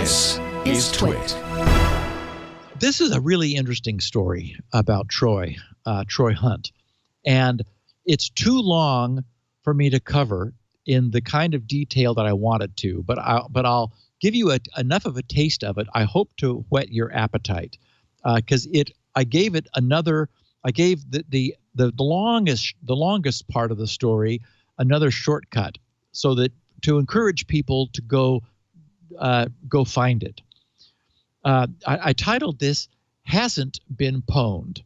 This is TWiT. This is a really interesting story about Troy Hunt. And it's too long for me to cover in the kind of detail that I wanted to, but I'll give you enough of a taste of it. I hope to whet your appetite, because I gave the longest part of the story another shortcut, so that to encourage people to go find it. I titled this "Hasn't Been Pwned,"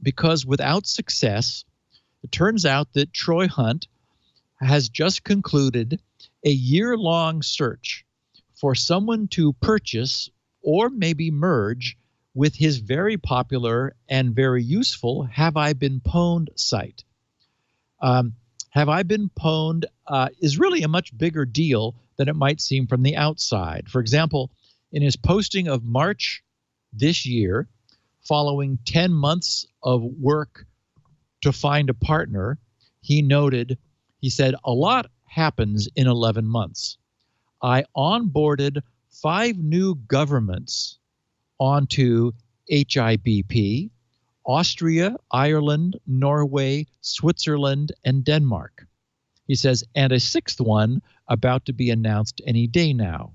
because without success, it turns out that Troy Hunt has just concluded a year-long search for someone to purchase or maybe merge with his very popular and very useful Have I Been Pwned site. Have I Been Pwned is really a much bigger deal than it might seem from the outside. For example, in his posting of March this year, following 10 months of work to find a partner, he said, "A lot happens in 11 months. I onboarded 5 new governments onto HIBP: Austria, Ireland, Norway, Switzerland, and Denmark." He says, "and a 6th one about to be announced any day now.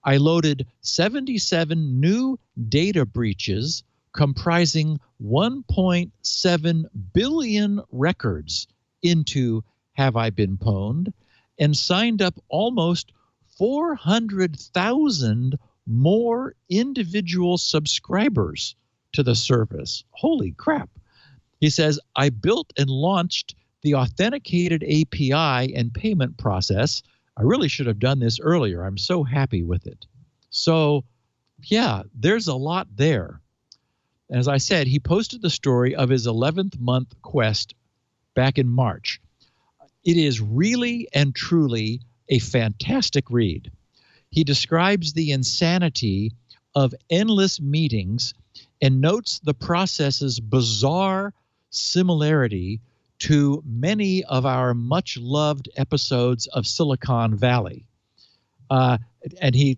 I loaded 77 new data breaches comprising 1.7 billion records into Have I Been Pwned, and signed up almost 400,000 more individual subscribers to the service." Holy crap. He says, "I built and launched the authenticated API and payment process. I really should have done this earlier. I'm so happy with it." So, yeah, there's a lot there. As I said, he posted the story of his 11th month quest back in March. It is really and truly a fantastic read. He describes the insanity of endless meetings and notes the process's bizarre similarity to many of our much-loved episodes of Silicon Valley. And he,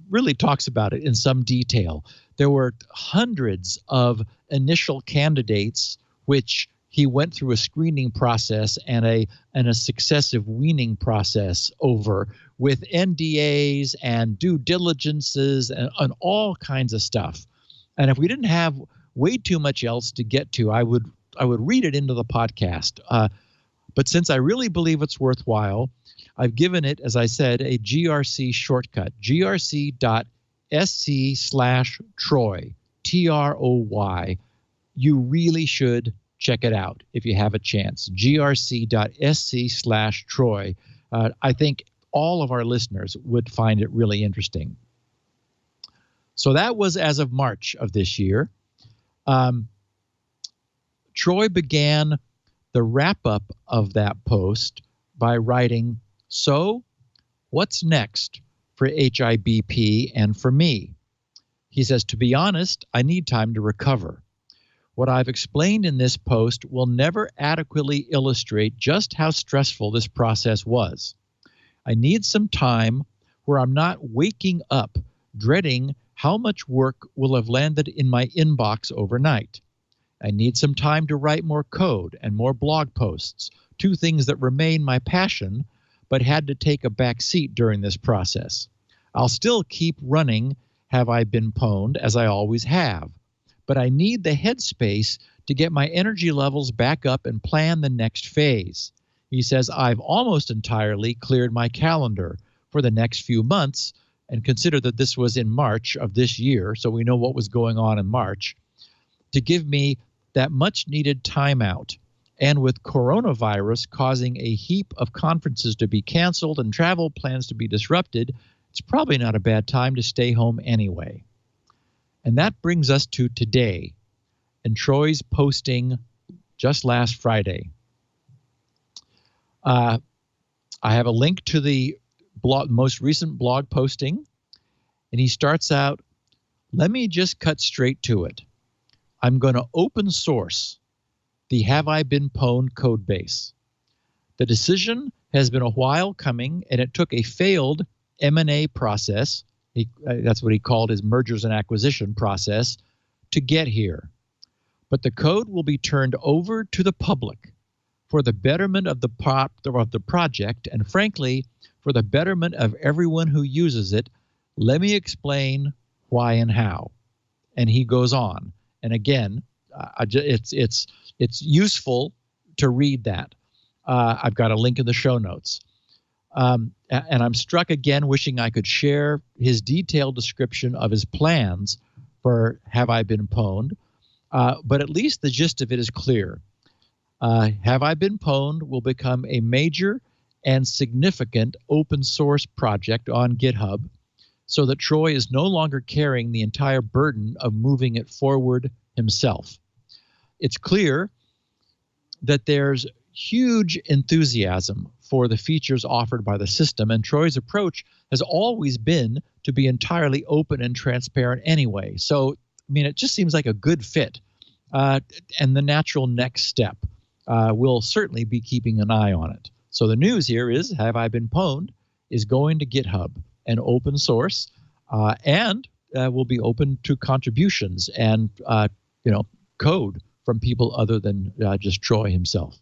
really talks about it in some detail. There were hundreds of initial candidates, which he went through a screening process and a successive weaning process over, with NDAs and due diligences and all kinds of stuff. And if we didn't have way too much else to get to, I would read it into the podcast. But since I really believe it's worthwhile, I've given it, as I said, a GRC shortcut, grc.sc/Troy, TROY. You really should check it out if you have a chance, grc.sc/Troy. I think all of our listeners would find it really interesting. So that was as of March of this year. Troy began the wrap-up of that post by writing, "So, what's next for HIBP and for me?" He says, "To be honest, I need time to recover. What I've explained in this post will never adequately illustrate just how stressful this process was. I need some time where I'm not waking up dreading how much work will have landed in my inbox overnight. I need some time to write more code and more blog posts, 2 things that remain my passion, but had to take a back seat during this process. I'll still keep running Have I Been Pwned, as I always have, but I need the headspace to get my energy levels back up and plan the next phase." He says, "I've almost entirely cleared my calendar for the next few months," and consider that this was in March of this year, so we know what was going on in March, "to give me that much-needed timeout. And with coronavirus causing a heap of conferences to be canceled and travel plans to be disrupted, it's probably not a bad time to stay home anyway." And that brings us to today, and Troy's posting just last Friday. I have a link to the most recent blog posting, and he starts out, "Let me just cut straight to it. I'm going to open source the Have I Been Pwned code base. The decision has been a while coming, and it took a failed M&A process. That's what he called his mergers and acquisition process to get here. But the code will be turned over to the public for the betterment of the project, and frankly, for the betterment of everyone who uses it. Let me explain why and how. And he goes on. And again, it's useful to read that. I've got a link in the show notes. And I'm struck again, wishing I could share his detailed description of his plans for Have I Been Pwned. But at least the gist of it is clear. Have I Been Pwned will become a major and significant open source project on GitHub, so that Troy is no longer carrying the entire burden of moving it forward himself. It's clear that there's huge enthusiasm for the features offered by the system, and Troy's approach has always been to be entirely open and transparent anyway. So, I mean, it just seems like a good fit, and the natural next step. We'll certainly be keeping an eye on it. So the news here is Have I Been Pwned is going to GitHub and open source, and will be open to contributions and code from people other than just Troy himself.